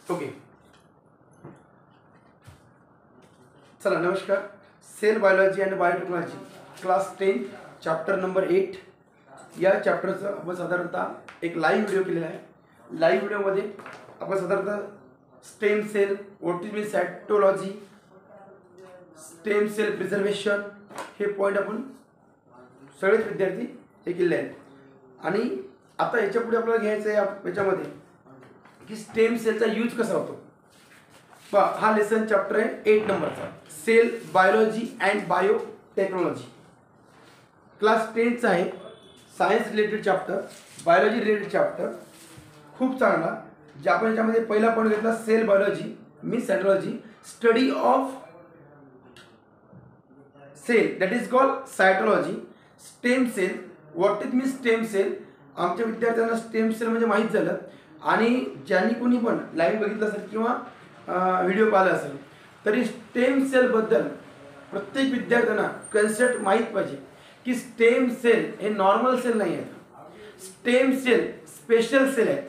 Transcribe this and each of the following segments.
Okay, चला नमस्कार. Cell biology and biotechnology class 10 chapter number 8 या चॅप्टरचं आपण साधारणतः एक लाईव्ह व्हिडिओ केलेला आहे. लाईव्ह व्हिडिओमध्ये आपण साधारणतः stem cell, what is mean cytology, stem cell preservation हे पॉईंट आपण सगळेच विद्यार्थी हे केले आहेत. आणि आता याच्यापुढे आपल्याला घ्यायचं आहे याच्यामध्ये की स्टेम सेलचा यूज कसा होतो. हा लेसन चॅप्टर आहे 8 नंबरचा, cell biology and biotechnology. Class 10चा आहे, science related chapter, biology related chapter, खूप चांगला. जे आपण याच्यामध्ये पहिला पॉईंट घेतला cell biology means cytology, study of cell that is called cytology. Stem cell, what is mean stem cell. आमच्या विद्यार्थ्यांना स्टेम सेल म्हणजे माहीत झालं. आणि ज्यांनी कोणी पण लाईव्ह बघितलं असेल किंवा व्हिडिओ पाहिला असेल तरी स्टेम सेलबद्दल प्रत्येक विद्यार्थ्यांना कन्सेप्ट माहीत पाहिजे की स्टेम सेल हे नॉर्मल सेल नाही आहेत, स्टेम सेल स्पेशल सेल आहेत.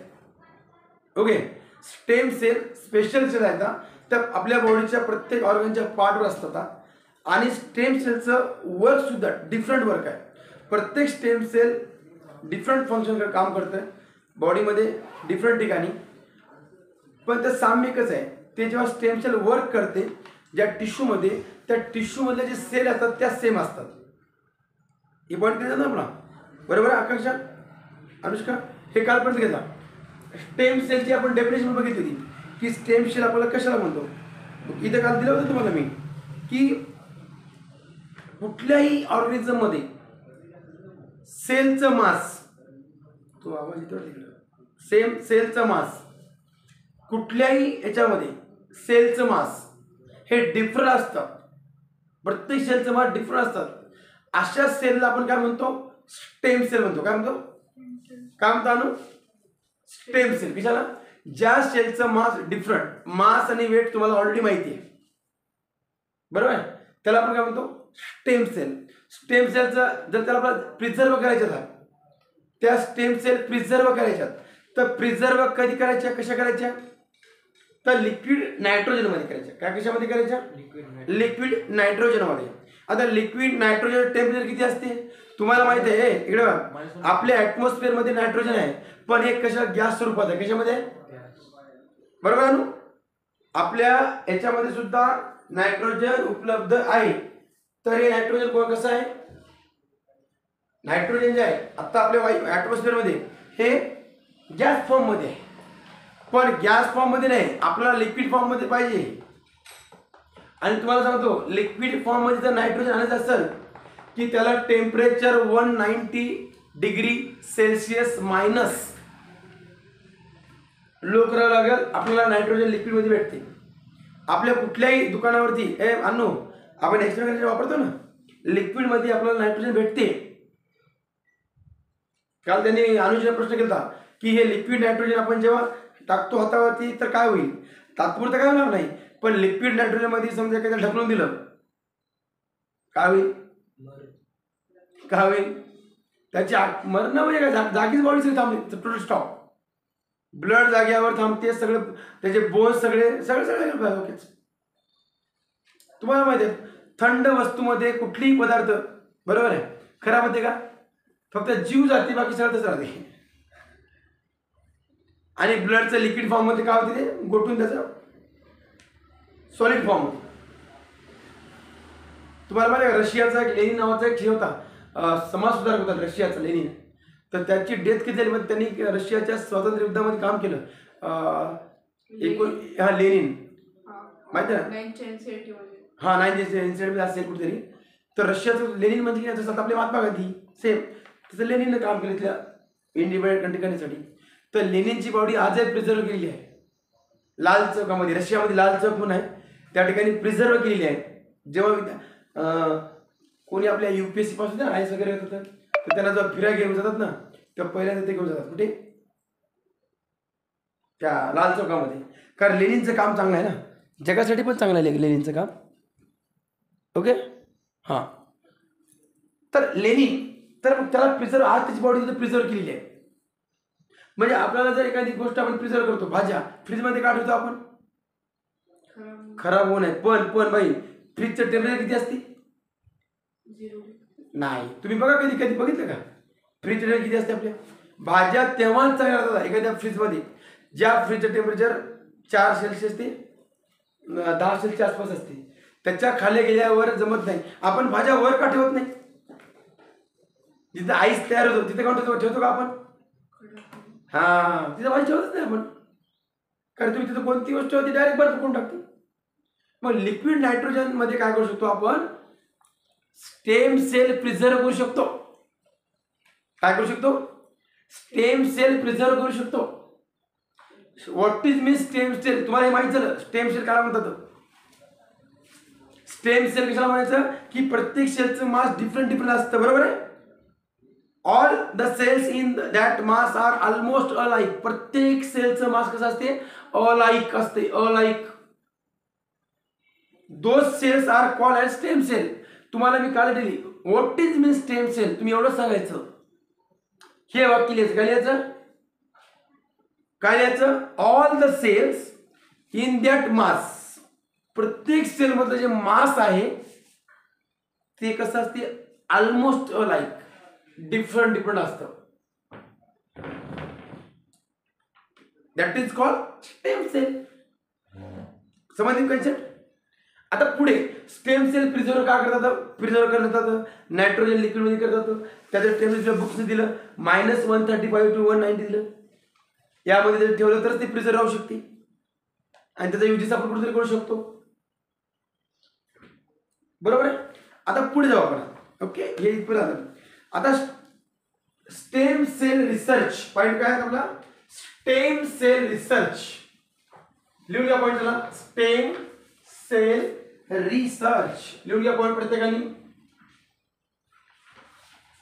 Okay, stem cell special cell आहेत. तर आपल्या बॉडीच्या प्रत्येक ऑर्गनच्या पार्टवर असतात आणि स्टेम सेलचं वर्कसुद्धा डिफरंट वर्क आहे. प्रत्येक स्टेम सेल डिफरंट फंक्शन काम करतं बॉडीमध्ये डिफरंट ठिकाणी, पण ते साम्य एकच आहे. ते जेव्हा स्टेम सेल वर्क करते ज्या टिश्यूमध्ये, त्या टिश्यूमधले जे सेल असतात त्या सेम असतात. हे पॉईंट दिला ना आपला, बरोबर आहे आकांक्षा, अनुष्का? हे कालपर्यंत घेतला. स्टेम सेलची आपण डेफिनेशन बघितली होती की स्टेम सेल आपल्याला कशाला म्हणतो. इथं काल दिलं होतं तुम्हाला मी की कुठल्याही ऑर्गॅनिझममध्ये सेलचं मास, तो आवाज येतो तिकडं, सेलचं मास, कुठल्याही याच्यामध्ये सेलचं मास हे डिफरंट असतं. प्रत्येक सेलचं मास डिफरंट असतात. अशा सेलला आपण काय म्हणतो, स्टेम सेल म्हणतो. काय म्हणतो, काय म्हणतो अनु? Stem cell. कशाला? ज्या सेलचं मास डिफरंट, मास आणि वेट तुम्हाला ऑलरेडी माहिती आहे, बरोबर आहे, त्याला आपण काय म्हणतो, स्टेम सेल. स्टेम सेलचं जर त्याला आपण प्रिझर्व करायचं झालं, त्या स्टेम सेल प्रिझर्व करायच्यात, तर प्रिझर्व कधी करायच्या, कशा करायच्या, तर लिक्विड नायट्रोजनमध्ये करायच्या. काय कशामध्ये करायच्या? लिक्विड नायट्रोजनमध्ये. आता लिक्विड नायट्रोजन टेम्परेचर किती असते तुम्हाला माहिती आहे. इकडे बघा, आपल्या ॲटमॉस्फिअरमध्ये नायट्रोजन आहे, पण हे कशा गॅस स्वरूपात आहे. कशामध्ये? बरोबर आहे ना. आपल्या याच्यामध्ये सुद्धा नायट्रोजन उपलब्ध आहे. तर हे नायट्रोजन कसं आहे, नायट्रोजन जे आहे आता आपल्या वायू ॲटमॉस्फिअरमध्ये हे गॅस फॉर्ममध्ये आहे, पण गॅस फॉर्ममध्ये नाही, आपल्याला लिक्विड फॉर्ममध्ये पाहिजे. आणि तुम्हाला सांगतो, लिक्विड फॉर्ममध्ये जर नायट्रोजन आणायचं असेल की त्याला temperature 190 degree Celsius minus low करावं लागेल. आपल्याला नायट्रोजन लिक्विडमध्ये भेटते. आपल्या कुठल्याही दुकानावरती हे आणू आपण एक्सपेरिमेंट वापरतो ना, लिक्विडमध्ये आपल्याला नायट्रोजन भेटते. काल त्यांनी अनुजला प्रश्न केला की हे लिक्विड नायट्रोजन आपण जेव्हा टाकतो हातावरती तर काय होईल, तात्पुरतं काय होणार नाही, पण लिक्विड नायट्रोजनमध्ये समजा एखाद्या ढकलून दिलं काय होईल, काय होईल, त्याची मरण म्हणजे काय, जागीच बॉडी सगळी थांबते, टोटल स्टॉप. ब्लड जाग्यावर थांबते, सगळं त्याचे बोन्स सगळे सगळे. तुम्हाला माहिती आहे थंड वस्तूमध्ये कुठलीही पदार्थ, बरोबर आहे, खराब होते का, फक्त जीव जाते, बाकी सगळं राहते. आणि ब्लडचं लिक्विड फॉर्ममध्ये काय होते, ते गोठून त्याचं सॉलिड फॉर्म. तुम्हाला माहिती आहे रशियाचा एक लेनिन नावाचा एक हे होता, समाजसुधारक होता रशियाचा लेनिन. तर त्याची डेथ किती झाली, म्हणजे त्यांनी रशियाच्या स्वातंत्र्य युद्धामध्ये काम केलं. हा लेनिन माहिती आहे ना, हा 1987 असेल कुठेतरी. तर रशियाचं लेनिन म्हणजे जसं आपले महात्मा गांधी सेम तसं लेनिननं काम केलं त्या इंडिपेंडंट कंट्री करण्यासाठी. तर लेनिनची बॉडी आजही प्रिझर्व केलेली आहे लाल चौकामध्ये, रशियामध्ये लाल चौक म्हणून आहे, त्या ठिकाणी प्रिझर्व केलेली आहे. जेव्हा कोणी आपल्या UPSC पासून IAS वगैरे येत होतं तर त्यांना जेव्हा फिरायला घेऊन जातात ना, तेव्हा पहिल्यांदा ते घेऊन जातात कुठे, त्या लाल चौकामध्ये. कारण लेनिनचं काम चांगलं आहे ना, जगासाठी पण चांगलं आहे लेनिनचं काम. ओके, हां. तर लेनिन, तर त्याला प्रिझर्व, आज त्याची बॉडी प्रिझर्व केलेली आहे. म्हणजे आपल्याला जर एखादी गोष्ट आपण प्रिझर्व करतो, भाज्या फ्रीजमध्ये का ठेवतो आपण? खराब होऊ नये. पण बाई फ्रीजचं टेम्परेचर किती असते? नाही. तुम्ही बघा कधी कधी बघितलं का फ्रीज टेम्परेचर किती असते आपल्या? भाज्या तेव्हाच चांगल्या राहतात एखाद्या फ्रीजमध्ये ज्या फ्रीजचं टेम्परेचर 4 सेल्सिअस ते 10 सेल्सिअसच्या आसपास असते. त्याच्या खाली गेल्यावर जमत नाही. आपण भाज्या वर का ठेवत नाही? जिथे आईस तयार होतो तिथे काउंटर ठेवतो का आपण? हा, तिथे भाजी ठेवतच नाही आपण. कारण तुम्ही तिथे कोणती गोष्ट होती डायरेक्ट बर्फ करून टाकते. मग लिक्विड नायट्रोजन मध्ये काय करू शकतो आपण? स्टेम सेल प्रिझर्व करू शकतो. काय करू शकतो? स्टेम सेल प्रिझर्व करू शकतो. What is mean stem cell? तुम्हाला हे माहित झालं स्टेम सेल काय म्हणतात? स्टेम सेल कशाला म्हणायचं की प्रत्येक सेलचं मास डिफरंट असतं, बरोबर आहे? All the cells in that mass are almost alike. प्रत्येक सेलचं मास कसं असते? अलाइक असते, alike. Those cells are called as stem cell. तुम्हाला मी काल दिली what is mean stem cell, तुम्ही एवढं सांगायचं. हे वाक्य लिहायचं. काय लिहायचं? All the cells in that mass. प्रत्येक सेल मधलं जे मास आहे ते कसं असते? ऑलमोस्ट अलाइक, डिफरंट असतं. That is called stem cell. समजली कन्सेप्ट? आता पुढे स्टेम सेल प्रिझर्व का करतात? प्रिझर्व करतात नायट्रोजन लिक्विड मध्ये करतात. त्याचं टेम्परेचर बुक्स दिलं -135 to 190 दिलं. यामध्ये जर ठेवलं तरच ते प्रिझर्व राहू शकते आणि त्याचा युजेस आपण कुठेतरी करू शकतो, बरोबर आहे? आता पुढे जाऊ आपण. ओके, हे इथपर्यंत आलं. आता स्टेम सेल रिसर्च पॉइंट काय आहे आपला? स्टेम सेल रिसर्च लिहून घ्या पॉइंट झाला. स्टेम सेल रिसर्च लिहून घ्या पॉइंट प्रत्येकाने.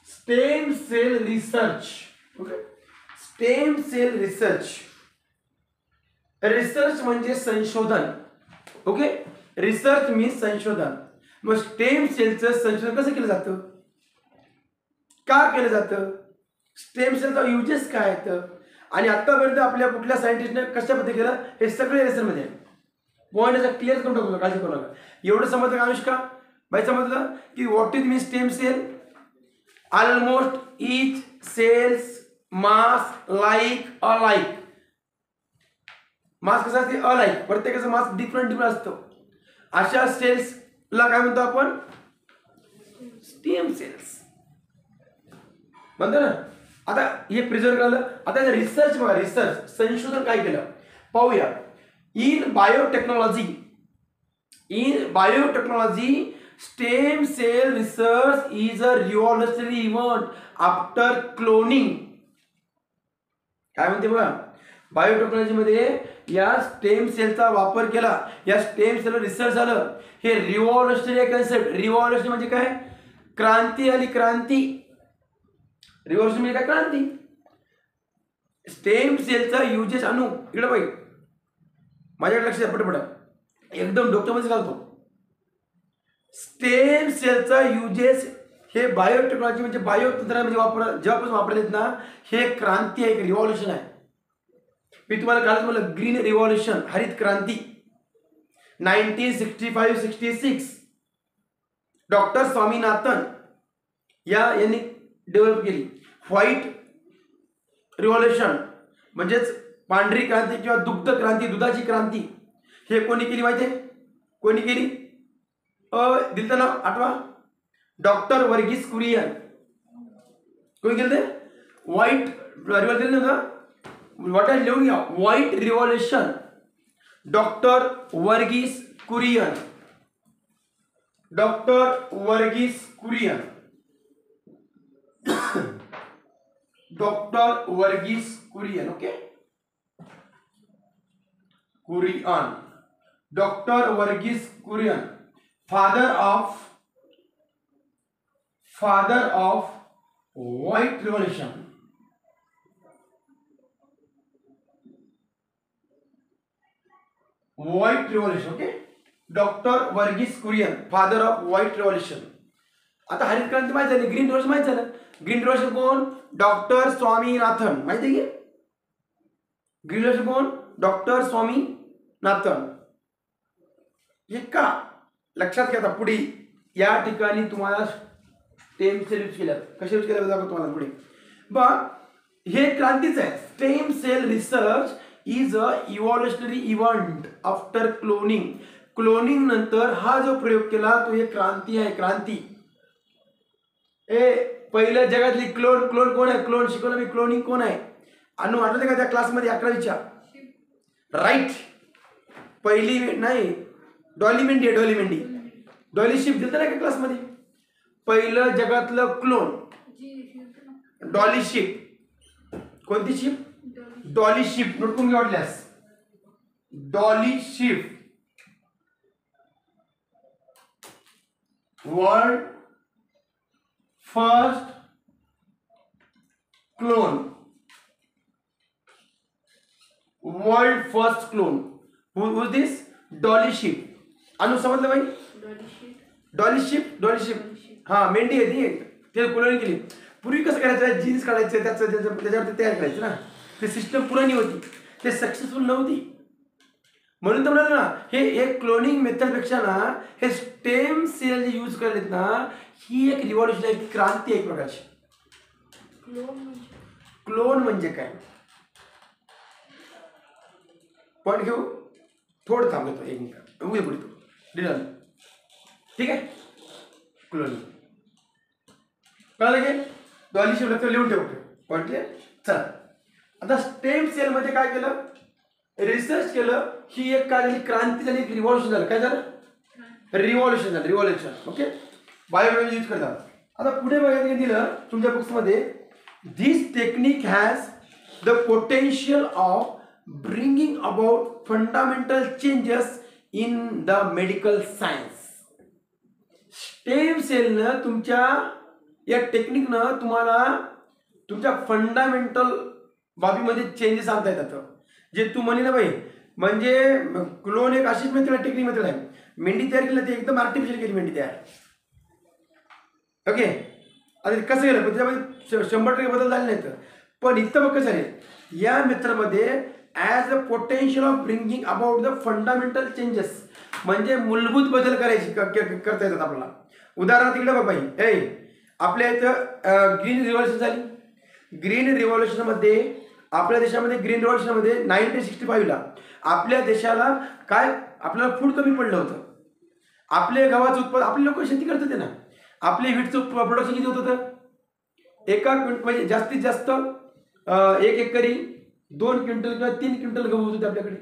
Stem cell research. Okay, stem cell research. Research म्हणजे संशोधन. ओके, रिसर्च मीन्स संशोधन. मग स्टेम सेलचं संशोधन कसं केलं जातं? का केलं जातं? स्टेम सेलचा युजेस काय आहेत आणि आतापर्यंत आपल्या कुठल्या सायंटिस्टने कशा पद्धतीने केलं हे सगळे लेसन मध्ये पॉइंट क्लिअर करून टाकतो, काळजी करू नका. एवढं समजलं का अनुष्का? बाई समजलं की what is mean stem cell? Almost each cells mass like alike. Mass कसा असते? अलाइक. प्रत्येकाचा मास डिफरंट असतो. अशा सेल्सला काय म्हणतो आपण? स्टेम सेल्स म्हणतो ना. आता हे प्रिझर्व केलं. आता रिसर्च बघा, रिसर्च संशोधन काय केलं पाहूया. In biotechnology stem cell research is a revolutionary event after cloning. काय म्हणते बघा, बायोटेक्नॉलॉजी मध्ये या स्टेम सेलचा वापर केला, या स्टेम सेल रिसर्च झालं. हे रिव्हॉल्युशनरी कन्सेप्ट. रिव्हॉल्युशन म्हणजे काय? क्रांती आली, क्रांती. रिव्हॉल्युशन म्हणजे काय? क्रांती. स्टेम सेलचा युजेस आणू इकडे बाई माझ्याकडे लक्ष द्या पटपट, एकदम डोक्यामध्ये घालतो. स्टेम सेलचा युजेस हे बायोटेक्नॉलॉजी म्हणजे बायोतंत्रज्ञान जेव्हापासून वापरलेत ना, हे क्रांती आहे, रिव्हॉल्युशन आहे. मी तुम्हाला कालच म्हणलं ग्रीन रिव्हॉल्युशन, हरित क्रांती 1965-66 डॉक्टर स्वामीनाथन यांनी डेव्हलप केली. व्हाईट रिव्हॉल्युशन म्हणजेच पांढरी क्रांती किंवा दुग्ध क्रांती, दुधाची क्रांती, हे कोणी केली माहिती आहे? कोणी केली? दिलं ना, आठवा, डॉक्टर वर्गीस कुरियन. कोणी केलं ते? व्हाईट रिव्हॉल्युशन दिलं ना. व्हॉट आर लिहून घ्या, white revolution, doctor Varghese Kurien. Doctor Varghese Kurien. Doctor Varghese Kurien. Okay, Kurien. Doctor Varghese Kurien, father of white revolution. White revolution. Okay, doctor Varghese Kurien, father of white revolution. आता हरित क्रांती माहिती झाली, ग्रीन रिव्हॉल्युशन माहिती झालं. ग्रीन रिव्हॉल्युशन कोण? डॉक्टर स्वामीनाथन. माहिती आहे की ग्रीनहाऊस कोण? डॉक्टर स्वामीनाथन. हे का लक्षात घ्या. पुढे या ठिकाणी तुम्हाला स्टेम सेल यूज केल्या. कसे यूज केल्या जातात तुम्हाला पुढे बा. हे क्रांतीच आहे. Stem cell research is a evolutionary event after cloning. Cloning नंतर हा जो प्रयोग केला तो एक क्रांती आहे. क्रांती. पहिल्या जगातली क्लोन कोण आहे? क्लोन शिकवलं मी. क्लोनिंग कोण आहे? अनु आठवते का त्या क्लासमध्ये 11वीच्या? राईट. पहिली नाही, डॉली मेंढी. डॉली शिप दिलं नाही का क्लासमध्ये? पहिलं जगातलं क्लोन डॉली शिप. कोणती शिप? Dolly ship. नोट करून वाटल्यास Dolly ship. World first clone. World first clone. Who is this? Dolly ship. अनु समजलं बाई? Dolly ship. हा मेंढी आहे ती. ते क्लोनिंग केली. पूर्वी कसं करायचं? जीन्स काढायचं त्याच्यावरती तयार करायचं ना. ते सिस्टम पुराणी होती. ते सक्सेसफुल नव्हती. म्हणून तर म्हणाल ना, हे एक क्लोनिंग मेथडपेक्षा ना हे स्टेम सेल जे यूज करलेत ना, ही एक रिव्हॉल्युशन आहे, क्रांती आहे एक प्रकारची. क्लोन म्हणजे काय? पॉईंट घेऊ. थोडं थांबतो एक मिनिट. उद्या पुढे तो डिनर. ठीक आहे. क्लोनिंग कळलं की? डॉली शिप लक्षात लिहून ठेवतो. Point clear. चला आता स्टेम सेल मध्ये काय केलं? रिसर्च केलं. ही एक काय झाली? क्रांती झाली. एक रिव्हॉल्युशन झालं. काय झालं? रिव्हॉल्युशन झालं. रिव्हॉल्युशन. ओके. बायोलॉजी यूज करतात. आता पुढे बघायला दिलं तुमच्या बुक्समध्ये, this technique has the potential of bringing about fundamental changes in the medical science. Stem सेलनं तुमच्या या टेक्निकनं तुम्हाला तुमच्या फंडामेंटल बाबीमध्ये चेंजेस आणता येतात. जे तू म्हणे ना बाई, म्हणजे क्लोन एक अशीच मेथड टेक्निक मेथड आहे. मेंढी तयार केली, ते एकदम आर्टिफिशियल केली मेंढी तयार. ओके. आता कसं केलं? पण त्याच्यामध्ये 100% बदल झाले नाहीत. पण इथं बघ कसं आहे, या मेथडमध्ये as a potential of bringing about the fundamental changes, म्हणजे मूलभूत बदल करता येतात आपल्याला. उदाहरणार्थ इकडे बघ बाई, आपल्या इथं ग्रीन रिव्हॉल्युशन झाली. ग्रीन रिव्हॉल्युशनमध्ये आपल्या देशामध्ये 1965ला आपल्या देशाला काय, आपल्याला फूड कमी पडलं होतं. आपल्या गावाचं उत्पादन, आपले लोक शेती करत होते ना. आपले व्हीटचं प्रोडक्शन किती होत होतं? एका म्हणजे जास्तीत जास्त 1 एकरी 2 क्विंटल किंवा 3 क्विंटल गहू होत होते आपल्याकडे.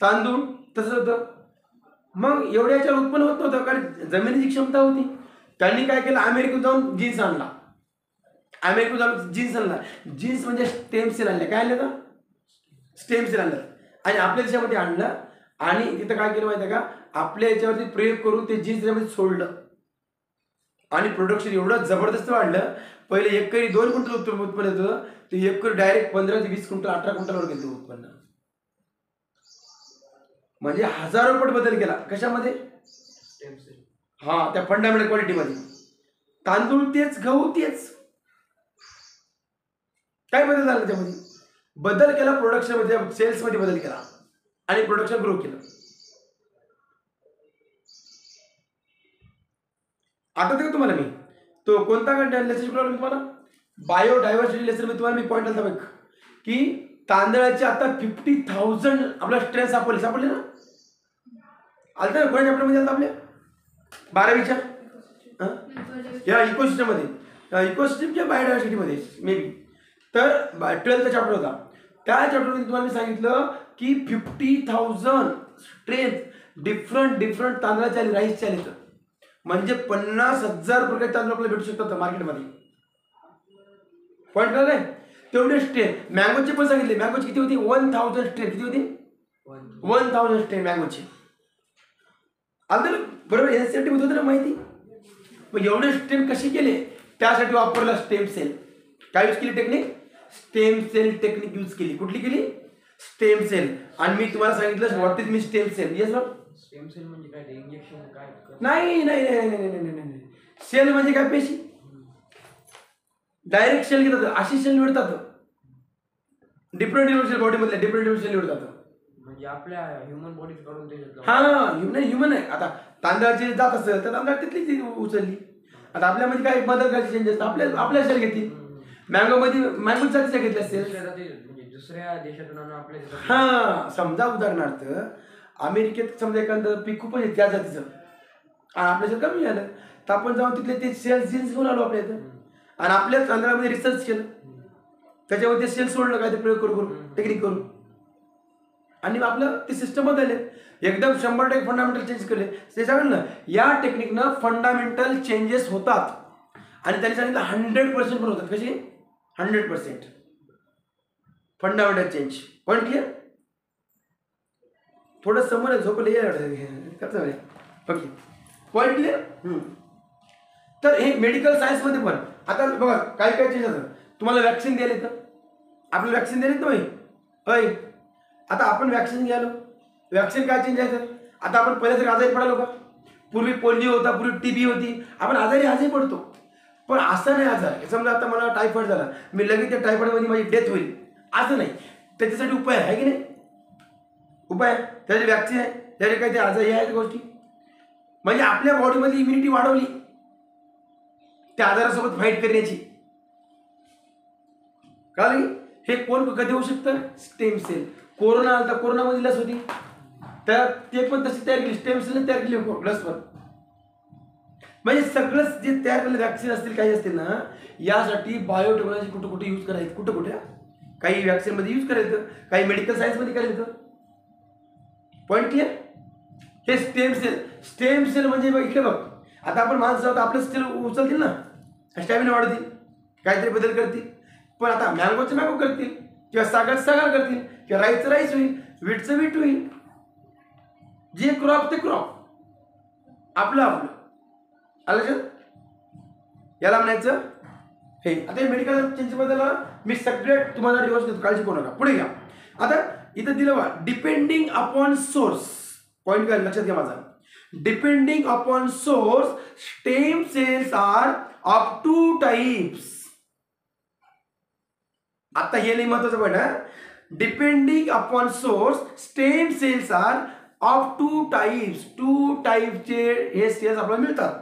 तांदूळ तसंच होतं. मग एवढ्या याच्यावर उत्पन्न होत नव्हतं, कारण जमिनीची क्षमता होती. त्यांनी काय केलं? अमेरिकेत जाऊन जीन्स आणला. जीन्स म्हणजे स्टेम सेल आणले. काय आणलं? स्टेम सेल आणलं आणि आपल्या देशामध्ये आणलं. आणि तिथं काय केलं माहिती आहे का? आपल्या याच्यावरती प्रयोग करून ते जीन्स त्याच्यामध्ये सोडलं आणि प्रोडक्शन एवढं जबरदस्त वाढलं. पहिले एकरी 2 क्विंटल उत्पन्न येत होतं, ते एकरी डायरेक्ट 15 ते 20 क्विंटल 18 क्विंटलवर गेलं उत्पन्न. म्हणजे हजारो पट बदल केला. कशामध्ये? हा, त्या फंडामेंटल क्वालिटीमध्ये. तांदूळ तेच, गहू तेच. काय बदल झाला त्यामध्ये? बदल केला प्रोडक्शन मध्ये, सेल्स मध्ये बदल केला आणि प्रोडक्शन ग्रो केलं. आठवते का तुम्हाला? मी तो कोणता लेसन शिकवला मी तुम्हाला? बायोडायव्हर्सिटी लेसन मध्ये तुम्हाला मी पॉईंट आला बघ की तांदळाचे आता 50,000 आपला स्ट्रेन सापडले ना. आलता ना कोणत्या चॅप्टर मध्ये? आलता आपल्या 12वीच्या या इकोसिस्टम मध्ये, इकोसिस्टम किंवा बायोडायव्हर्सिटी मध्ये मे बी. तर 12th चॅप्टर होता. त्या चॅप्टरमध्ये तुम्हाला मी सांगितलं की 50,000 स्ट्रेन्थ डिफरंट तांदळाचे आणि राईसचे आले. म्हणजे 50,000 प्रकारचे तांदूळ आपल्याला भेटू शकतात मार्केटमध्ये. पॉईंट कळलं? तेवढे स्ट्रेन. मँगोचे पण सांगितले. मँगोची किती होती? 1000 स्ट्रेन. किती होती? 1000 स्ट्रेन मँगोची. आलं बरोबर? एनसीईआरटी मध्ये होतं ना माहिती. मग एवढे स्ट्रेन कशी केले? त्यासाठी वापरला स्टेम सेल. काय यूज केली technique? Stem cell technique use केली. कुठली केली? Stem cell. आणि मी तुम्हाला सांगितलं व्हॉट इज मी stem cell. Yes sir. Stem cell म्हणजे काय? इंजेक्शन काय? नाही. सेल म्हणजे काय? पेशी. डायरेक्ट सेल घेतात. अशी सेल मिळतात. डिफरंट सेल बॉडीमधल्या डिफरंट सेलवर जातं. म्हणजे आपल्या ह्युमन बॉडीत काढून त्याच्यात हा ह्युमन आहे. आता तांदळाची जात असेल तर तांदळात तिथली ती उचलली. आता आपल्यामध्ये काय बदल करायचे चेंजेस आपल्या सेल घेतील. मँगो मध्ये मँगो जातीच्या घेतल्या असेल. म्हणजे दुसऱ्या देशातून आणून आपल्या देशात. हा समजा उदाहरणार्थ अमेरिकेत समजा एखादं पीक खूपच आहे त्या जातीचं आणि आपल्या जर कमी झालं तर आपण जाऊन तिथले ते सेल्स जीन्स घेऊन आलो आपल्या इथं आणि आपल्या तांदळामध्ये रिसर्च केलं. त्याच्यामध्ये सेल सोडलं काय ते प्रयोग करू टेक्निक करू आणि आपलं ते सिस्टम बदलले. एकदम 100% फंडामेंटल चेंज केले. ते सांगितलं ना या टेक्निकनं फंडामेंटल चेंजेस होतात आणि त्यांनी सांगितलं 100% पण होतात. कशी 100% फंडामेंटल चेंज. Point clear. थोडं समोर झोपलं कसं ओके पॉईंट क्लिअर. तर हे मेडिकल सायन्समध्ये पण आता बघा काय काय चेंज होतं. तुम्हाला वॅक्सिन द्यायला येतं. आपल्याला वॅक्सिन द्यायला येतं होय. आता आपण वॅक्सिन घ्यालो. वॅक्सिन काय चेंज आहे तर आता आपण पहिल्या तरी आजारी पडालो का. पूर्वी पोलिओ होता, पूर्वी टीबी होती. आपण आजही पडतो पण असं नाही आजार. समजा आता मला टायफॉइड झाला मी लगेच त्या टायफॉइडमध्ये माझी डेथ होईल असं नाही. त्याच्यासाठी उपाय आहे की नाही. उपाय आहे त्याची वॅक्सिन आहे त्याचे काही ते आजार हे आहेत गोष्टी. म्हणजे आपल्या बॉडीमध्ये इम्युनिटी वाढवली त्या आजारासोबत फाईट करण्याची. कारण हे कोण कधी होऊ शकतं. Stem sale. कोरोना आला तर कोरोनामध्ये लस होती तर ते पण तशी तयार केली. स्टेम सेलने तयार केली लस पण. म्हणजे सगळंच जे तयार केलेलं वॅक्सिन असतील काही असतील ना यासाठी बायोटेक्नॉलॉजी कुठं कुठे यूज करायचं. कुठं कुठे काही वॅक्सिनमध्ये यूज करायचं काही मेडिकल सायन्समध्ये करायचं. Point clear. हे स्टेम सेल म्हणजे इकडे बघ आता आपण माणसं आहोत आपलं सेल उचलतील ना स्टॅमिना वाढवतील काहीतरी बदल करतील. पण आता मँगोचं मँगो करतील किंवा सागर करतील किंवा राईसचं राईस होईल वीटचं वीट होईल. जे क्रॉप ते क्रॉप आपलं आलं याला म्हणायचं हे. आता मेडिकल चेंजबद्दल मी सगळे तुम्हाला रिव्हर्स देतो काळजी करू नका. पुढे घ्या. आता इथं दिलं बघा डिपेंडिंग अपॉन सोर्स. पॉईंट काय लक्षात घ्या माझा. Depending upon source stem cells are of 2 types. आता हे नाही महत्वाचं पॉईंट आहे. Depending upon source stem cells are of 2 types. 2 टाइपचे हे सेल्स आपल्याला मिळतात.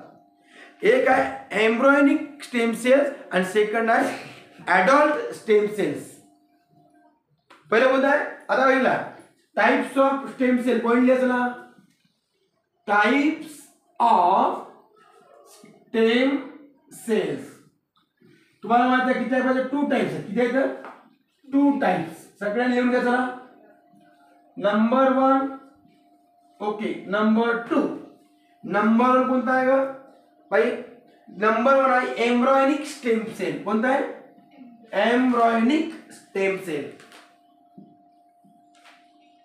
एक आहे एम्ब्रॉयनिक स्टेम सेल्स आणि सेकंड आहे ॲडल्ट स्टेम सेल्स. पहिलं कोणतं आहे आता बघितला types of stem cell. Point लिहायचं ना टाइप्स ऑफ स्टेम सेल्स. तुम्हाला माहिती आहे किती आहे 2 टाइप्स आहेत. किती आहेत 2 टाइप्स. सगळ्यांनी लिहून घ्या चला. Number 1 okay number 2. नंबर 1 कोणता आहे ग भाई. नंबर 1 आहे एम्ब्रॉयनिक स्टेम सेल. कोणता आहे embryonic stem cell.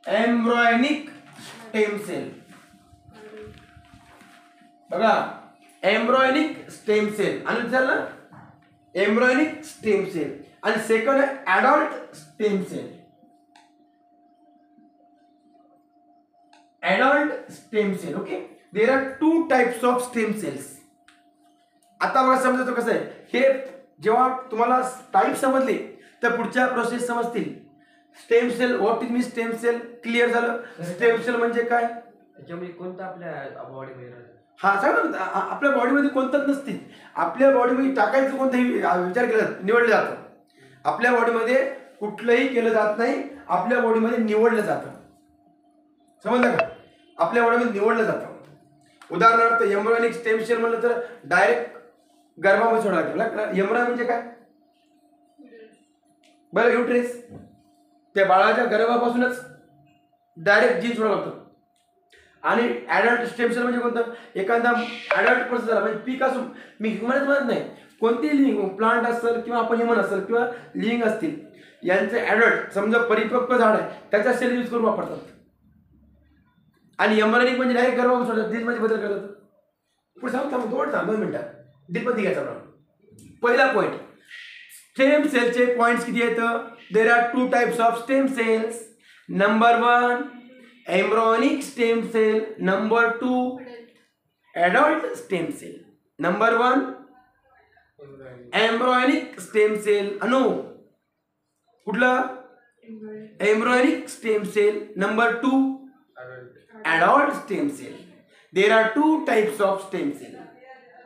Embryonic stem cell बघा एम्ब्रॉयनिक स्टेम सेल आणि विचारलं एम्ब्रॉयनिक स्टेम सेल आणि सेकंड आहे adult stem cell. Adult stem cell. Okay there are 2 types of stem cells. आता मला समजायचं कसं आहे हे जेव्हा तुम्हाला टाइप समजले तर पुढच्या प्रोसेस समजतील. Stem cell what is mean stem cell clear झालं. स्टेम सेल म्हणजे काय त्याच्यामध्ये कोणतं आपल्या बॉडीमध्ये हा सांगा ना. आपल्या बॉडीमध्ये कोणतंच नसतील. आपल्या बॉडीमध्ये टाकायचं कोणताही विचार केला निवडलं जातं. आपल्या बॉडीमध्ये कुठलंही केलं जात नाही. आपल्या बॉडीमध्ये निवडलं जातं. समजलं का. आपल्या बॉडीमध्ये निवडलं जातं. उदाहरणार्थ एम्ब्रॉयनिक स्टेम सेल म्हणलं तर डायरेक्ट गर्भामध्ये सोडायला लागतं. एम्ब्रॉय म्हणजे काय बरं युट्रेस. त्या बाळाच्या गर्भापासूनच डायरेक्ट जीन सोडावं लागतं. आणि ॲडल्ट स्टेम सेल म्हणजे कोणतं एखादा ॲडल्ट पर्सन झाला म्हणजे पीक असून मी ह्युमनच म्हणत नाही कोणतीही लिव्हिंग प्लांट असेल किंवा आपण ह्युमन असेल किंवा लिव्हिंग असतील यांचे ॲडल्ट समजा परिपक्व झाड आहे त्याच्या सेल यूज करून वापरतात. आणि एम्ब्रॉयनिक म्हणजे डायरेक्ट गर्भापासून सोडतात. डीपमध्ये बदल करतात. पुढे सांगतो 2 मिनिटात डीपमध्ये घ्यायचा आपण. पहिला पॉईंट स्टेम सेलचे पॉईंट्स किती आहेत. There are 2 types of stem cells. Number 1 embryonic stem cell. Number 2 adult stem cell. Number 1 embryonic stem cell. Anu कुठलं embryonic stem cell. Number 2, adult stem cell. There are two types of stem cell.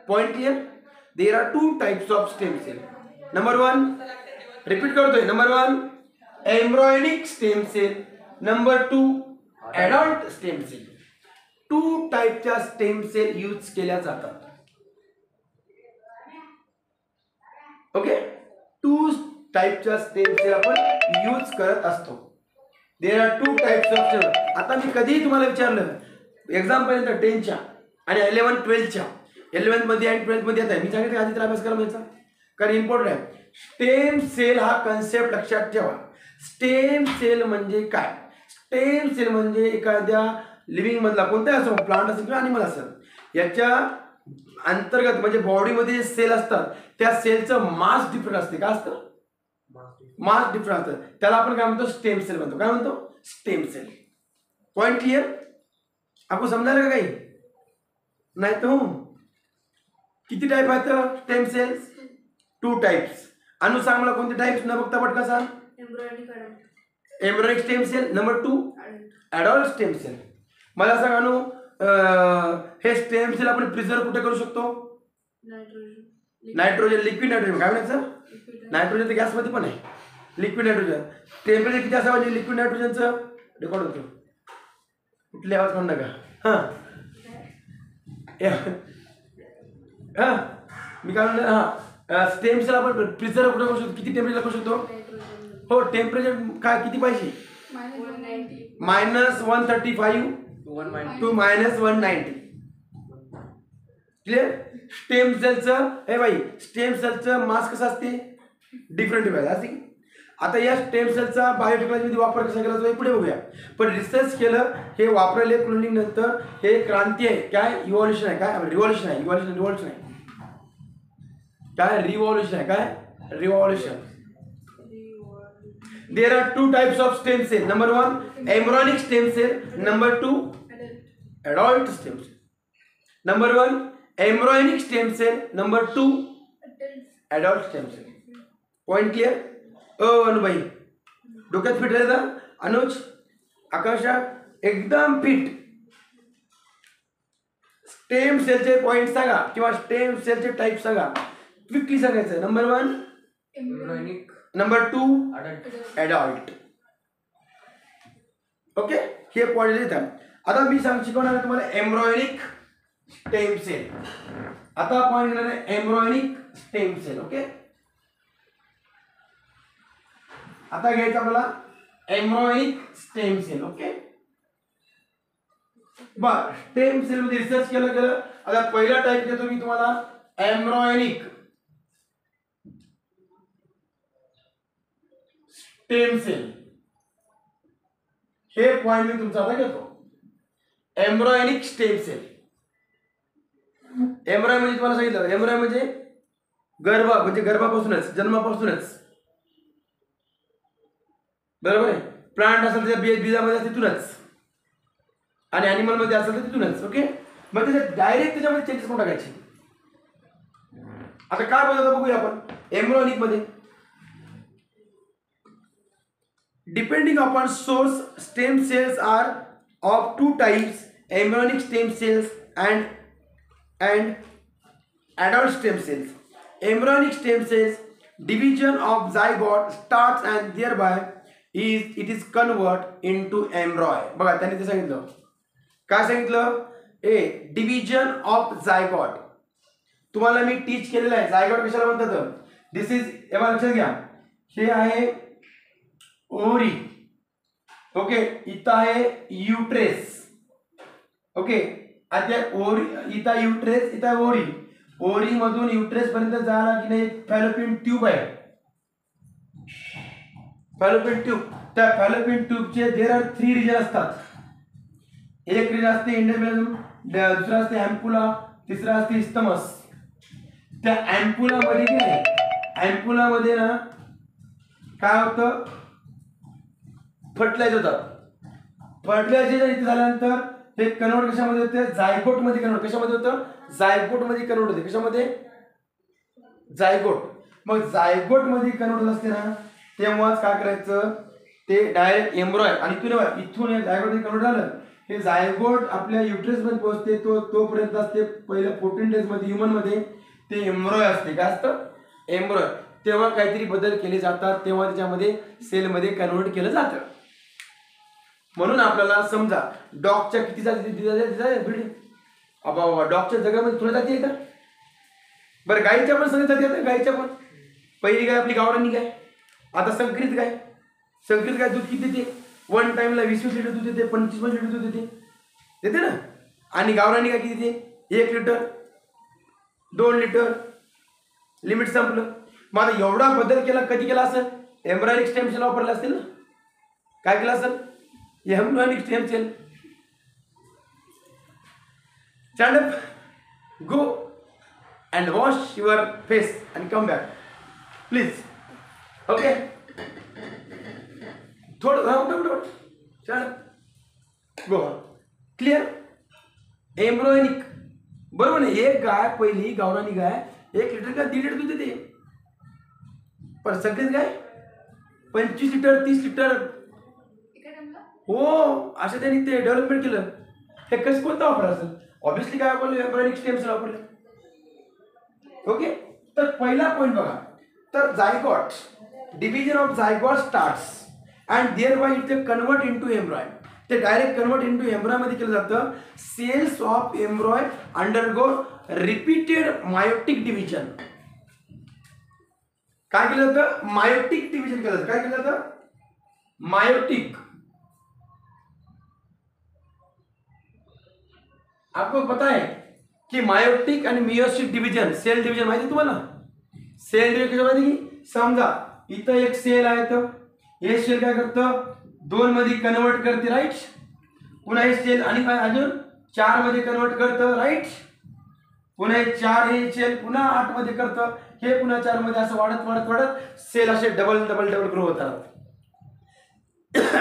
Point clear? There are two types of stem cell. Number 1, repeat करतोय. Number 1, embryonic stem cell. Number 2, adult stem cell. Two टाईपच्या stem cell use केल्या जातात. Okay, two टाईपच्या stem cell आपण use करत असतो. There are two types of cell. आता मी कधीही तुम्हाला विचारलं एक्झाम पर्यंत 10च्या आणि 11, 12च्या 11th मध्ये आणि 12th मध्ये येत आहे, मी सांगितलं आधी तर अभ्यास करा याचा, कारण इम्पॉर्टंट आहे. स्टेम सेल हा कन्सेप्ट लक्षात ठेवा. स्टेम सेल म्हणजे काय? स्टेम सेल म्हणजे एखाद्या लिव्हिंग मधला कोणताही असो, प्लांट असेल किंवा अॅनिमल असेल, याच्या अंतर्गत म्हणजे बॉडीमध्ये जे सेल असतात त्या सेलचं मास डिफरंट असते. काय असतं? मास डिफरंट असतं. त्याला आपण काय म्हणतो? स्टेम सेल म्हणतो. काय म्हणतो? Stem cell. Point clear? आपको समजायला का काही? नाही तर हो. किती टाईप आहेत स्टेम सेल्स? Two types. अनु सांग मला कोणते टाईप्स न बघता पटका सांग. Embryonic stem cell. Number 2, adult stem cell. मला सांग अनु, हे स्टेम सेल आपण प्रिझर्व कुठे करू शकतो? Nitrogen, liquid nitrogen. काय म्हणायचं? नायट्रोजन तर गॅसमध्ये पण आहे. Liquid nitrogen. टेम्परेचर किती असावं म्हणजे लिक्विड नायट्रोजनचं? रेकॉर्ड होतो. कुठली आवाज म्हणू नका. हां हां मी काय म्हणलं, हां स्टेम सेल आपण प्रिझर्व कुठे करू शकतो? किती टेम्परेचर करू शकतो? हो, टेम्परेचर काय किती पाहिजे? -135 to -190. क्लिअर? स्टेम सेलचं हे भाई, स्टेम सेलचं मास कसं असते? डिफरंट डिफरंट असते. आता या स्टेम सेलचा बायोटेक्नॉलॉजीमध्ये वापर कसा केला जातो पुढे बघूया. पण रिसर्च केलं, हे वापरले क्लोनिंग नंतर हे क्रांती आहे. काय? इव्हॉल्युशन आहे. काय? रिव्हॉल्युशन आहे. रिव्हॉल्युशन आहे. काय? रिव्हॉल्युशन आहे. काय? Revolution. There are two types of stem cell. Number 1, embryonic stem cell. Number 2, adult stem cell. Number 1, embryonic stem cell. Number 2, adult stem cell. Point clear? अनुभाई डोक्यात फिट आहे का? अनुज, आकाशा एकदम फिट. स्टेम सेलचे point सांगा किंवा stem सेलचे type सांगा. Quickly सांगायचं. Number 1, embryonic. Number 2, adult. Okay, हे पॉइंट येतात. आता मी शिकवणार आहे तुम्हाला एम्ब्रियोनिक स्टेम सेल. आता पॉइंट घेणार आहे एम्ब्रियोनिक स्टेम सेल. ओके, आता घ्यायचं आपल्याला एम्ब्रियोनिक स्टेम सेल. ओके, बर स्टेम सेल मध्ये रिसर्च केलं. आता पहिला टाइप घेतो मी तुम्हाला एम्ब्रियोनिक स्टेम सेल. हे पॉइंट मी तुमचा आता घेतो. Embryonic stem sale. एम्ब्रियो म्हणजे तुम्हाला सांगितलं, एम्ब्रियो म्हणजे म्हणजे गर्भापासूनच, जन्मापासूनच. बरोबर आहे. प्लांट असेल त्याच्या बीजामध्ये असते तिथूनच, आणि अॅनिमल मध्ये असेल तर तिथूनच. ओके, मग त्याच्या डायरेक्ट त्याच्यामध्ये चेंजेस करून टाकायचे. आता काय बघतो बघूया आपण एम्ब्रियोनिक मध्ये. Depending upon source, stem cells are of two types: embryonic stem cells and adult stem cells. Embryonic stem cells, division of zygote starts and thereby it is convert into embryo. बघा त्यांनी ते सांगितलं. काय सांगितलं? Division of zygote. तुम्हाला मी टीच केलेलं आहे. Zygote कशाला म्हणतात? दिस इज, एव्हा लक्षात घ्या, हे आहे ओरी. ओके, इथं आहे युट्रेस. ओके, आता ओरी, इथं युट्रेस, इथं ओरी. ओरी मधून युट्रेस पर्यंत जायला की नाही फॅलोपियन ट्यूब आहे. Fallopian tube. त्या फॅलोपियन ट्यूबचे देर आर 3 रिजन असतात. एक रिजन असते इंडोमेरियम, दुसरा असते अँपुला, तिसरा असते इस्थमस. त्या अँपुला मध्ये की नाही, अँपुला मध्ये ना काय होतं? फर्टिलाइज होतात. फर्टिलायझेशन इथे झाल्यानंतर ते कन्वर्ट कशामध्ये होते? जायगोट मध्ये कन्वर्ट. कशामध्ये होतं? जायगोट मध्ये कन्वर्ट होते. कशामध्ये? जायगोट. मग जायगोट मध्ये कन्वर्ट होत असते ना, तेव्हाच काय करायचं? ते डायरेक्ट एम्ब्रॉय आणि इथून जायगोट कन्वर्ट झालं, हे जायगोट आपल्या युट्रसमध्ये पोहोचते, तोपर्यंत असते पहिल्या 14 डेजमध्ये ह्युमनमध्ये ते एम्ब्रॉय असते. काय असतं? एम्ब्रॉय. तेव्हा काहीतरी बदल केले जातात, तेव्हा त्याच्यामध्ये सेलमध्ये कन्वर्ट केलं जातं. म्हणून आपल्याला समजा डॉगच्या किती जाती बाबा डॉगच्या जगामध्ये थोड्या जाती आहे का? बरं गाईच्या पण सगळ्या जाती आहेत. गाईच्या पण पहिली गाय आपली गावरानी गाय, आता संकरित गाय. संकरित गाय दूध किती देते? 1 टाइमला 20-20 लिटर दूध देते, 25 लिटर दूध देते ना. आणि गावरानी गाय किती देते? 1 लिटर, 2 लिटर, लिमिट संपलं. मग आता एवढा बदल केला, कधी केला असेल? एम्ब्रायनिक स्टेम सेल वापरले असतील ना. काय केलं असेल? Embryonic stem cell. Stand up, go and wash your face and come back please. Okay, थोडं stand up, go. Clear? Embryonic बरोबर ना. एक गाय पहिली गावरानी गाय 1 लिटर का 1.5 लिटर दूध देते, पण संकरित गाय 25 लिटर 30 लिटर. हो, असं त्यांनी ते डेव्हलपमेंट केलं. हे कसं कोणता वापर असेल? ऑब्व्हियसली काय वापरलं? एम्ब्रायनिक स्टेम सेल वापरले. ओके, तर पहिला पॉईंट बघा. तर zygote, division of zygote starts and thereby it convert into embryo. ते डायरेक्ट कन्वर्ट इनटू एम्ब्रॉय मध्ये केलं जातं. Cells of embryo undergo repeated meiotic division. काय केलं जातं? मायोटिक डिव्हिजन केलं जातं. काय केलं जातं? मायोटिक. आपको पता है कि मायोटिक आणि मियोसिस डिव्हिजन, सेल डिव्हिजन माहिती तुम्हाला? सेल डिव्हिजन माहिती की समजा इथं एक सेल आहे, तर हे सेल काय करतं? 2 मध्ये कन्वर्ट करते, राईट. पुन्हा हे सेल आणि काय अजून 4 मध्ये कन्वर्ट करतं, राईट. पुन्हा हे 4 हे सेल पुन्हा 8 मध्ये करतं, हे पुन्हा 4 मध्ये, असं वाढत वाढत वाढत सेल असे डबल डबल डबल ग्रो होतात.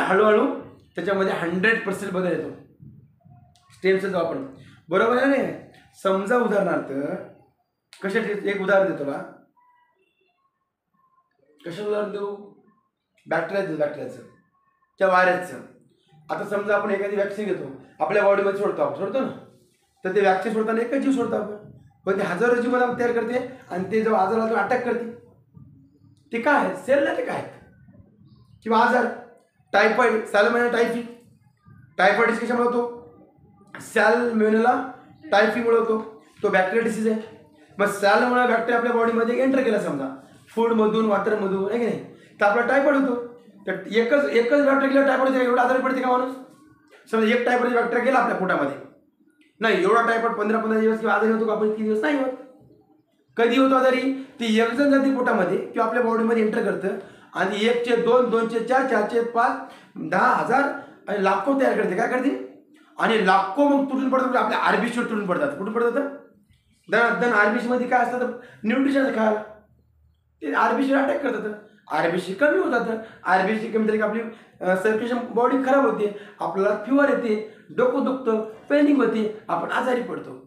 हळूहळू त्याच्यामध्ये 100% बदल येतो स्टेम सेलचा वापर. बरोबर आहे ना? समजा उदाहरणार्थ कशाचे एक उदाहरण देतो का? कशा उदाहरण देऊ? बॅक्टेरियाचं त्या व्हायरसचं. आता समजा आपण एखादी वॅक्सिन घेतो, आपल्या बॉडीमध्ये सोडतो ना, तर ते वॅक्सिन सोडताना एकच जीव सोडतो आपण, पण ते हजारो जीवाला तयार करते आणि ते जेव्हा आजाराला तो अटॅक करते. ते काय आहे? सेल ना. ते काय किंवा आजार टायफॉइड, सॅल्मोनेला टायफी. टायफॉइड कशामुळे होतो? सॅल्मोनेला टायफीमुळे होतो. तो बॅक्टेरिया डिसीज आहे. मग सॅल्मोनेला बॅक्टेरिया आपल्या बॉडीमध्ये एंटर केला समजा फूडमधून, वॉटरमधून, आहे की नाही, तर आपला टायफॉइड होतो. तर एकच बॅक्टेरिया गेला टायफॉइड, एवढा आजारी पडते का माणूस? समजा एक टायफॉइड बॅक्टेरिया गेला आपल्या पोटामध्ये, नाही एवढा टायफॉइड 15-15 दिवस किंवा आजारी होतो का आपण? 3 दिवस नाही होत. कधी होतो आजारी? ती एक जण जाते पोटामध्ये किंवा आपल्या बॉडीमध्ये एंटर करतं आणि 1 चे 2, 2 चे 4, 4 चे 5, 10,000 आणि लाखो तयार करते. काय करते? आणि लाखो मग तुटून पडतात, आपल्या आरबीसीवर तुटून पडतात. कुठून पडतात? दन आरबीसी मध्ये काय असतं? न्यूट्रिशन खायला ते आरबीसी अटॅक करतात. आरबीसी कमी होतात. आरबीसी कमी झाली की आपली सर्क्युलेशन बॉडी खराब होते, आपल्याला फिवर येते, डोकं दुखतं, पेनिंग होते, आपण आजारी पडतो.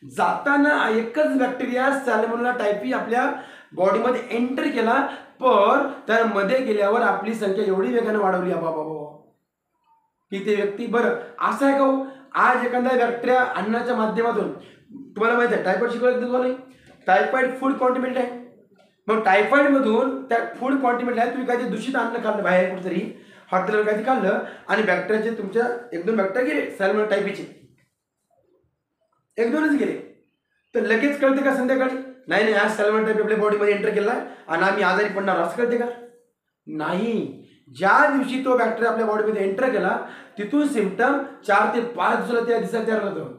जाताना एकच बॅक्टेरिया सॅल्मोनेला टायफी आपल्या बॉडीमध्ये एंटर केला, पण त्या मध्ये गेल्यावर आपली संख्या एवढी वेगाने वाढवली की ते व्यक्ती. बरं असं आहे का हो? आज एखादा बॅक्टेरिया अन्नाच्या माध्यमातून, तुम्हाला माहिती आहे टायफॉइड शिकवलं तुम्हाला? टायफॉइड फूड कॉन्टिमेंट आहे. मग टायफॉइड मधून त्या फूड कॉन्टिमेंट आहे, तुम्ही काहीतरी दूषित अन्न खाल्लं बाहेर कुठेतरी, हॉटेलवर काहीतरी खाल्लं आणि बॅक्टेरियाचे तुमच्या 1-2 बॅक्टेरिया गेले, सॅल्मोनेला टायफीचे 1-2च गेले, तर लगेच कळते का संध्याकाळी? नाही आज सॅल्मोनेला टायफी आपल्या बॉडीमध्ये एंटर केला आणि आम्ही आजारी पडणार, असं कळते का? नाही. ज्या दिवशी तो बॅक्टेरिया आपल्या बॉडीमध्ये एंटर केला तिथून सिम्पटम 4 ते 5 दिवसाला त्या दिवसात तयार होतं.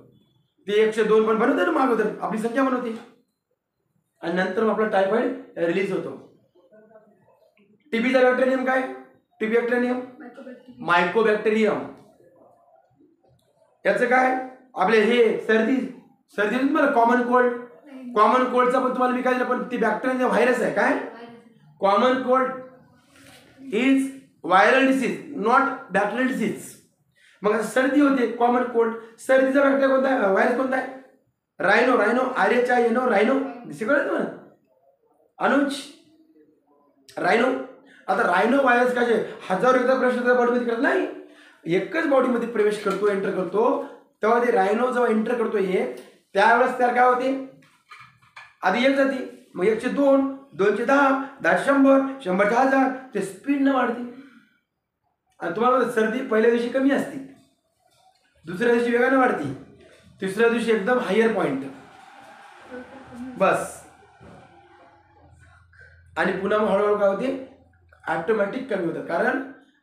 ते 102 पण बनवतं ना, मागवतं आपली संख्या बनवते आणि नंतर मग आपला टायफॉइड रिलीज होतो. टीबीचा बॅक्टेरियम काय? TB bacterium Mycobacterium. याचं काय? आपले हे सर्दी तुम्हाला कॉमन कोल्डचा पण तुम्हाला विकायला, पण ती बॅक्टेरिया व्हायरस आहे. काय? Common cold is viral disease, not bacterial disease. मग सर्दी होते, कॉमन कोल्ड. सर्दीचा बॅक्टेरिया कोणता आहे? व्हायरस कोणता आहे? रायनो. RHINO रायनो. सगळं अनुज रायनो. आता रायनो व्हायरस कसे हजारो एकदा प्रवेश बॉडीमध्ये करत नाही, एकच बॉडीमध्ये प्रवेश करतो एंटर करतो, तेव्हा ते रायनो जेव्हा एंटर करतो हे त्यावेळेस त्याला काय होते, आधी एक जाती, मग 102, 210, 10, 100, 100च्या 1000 ते स्पीडनं वाढते. आणि तुम्हाला सर्दी पहिल्या दिवशी कमी असते, दुसऱ्या दिवशी वेगाने वाढते, तिसऱ्या दिवशी एकदम हायर पॉइंट बस. आणि पुन्हा मग हळूहळू काय होते, ऑटोमॅटिक कमी होतं. कारण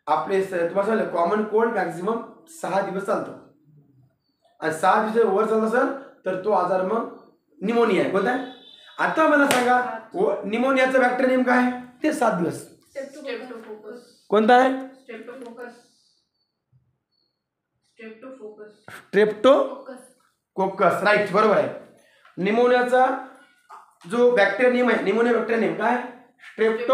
आपले तुम्हाला सांगितलं कॉमन कोल्ड मॅक्झिमम 6 दिवस चालतो, आणि 6 दिवस वर चालत असेल तर तो आजार मग निमोनिया आहे. कोणता आहे आता मला सांगा, निमोनियाचं बॅक्टेरिया नेम काय आहे, ते 7 दिवस. कोणता आहे, स्ट्रेप्टोकोकस. राईट, बरोबर आहे. निमोनियाचा जो बॅक्टेरिया नेम आहे, निमोनिया बॅक्टेरिया नेम काय, स्ट्रेप्टो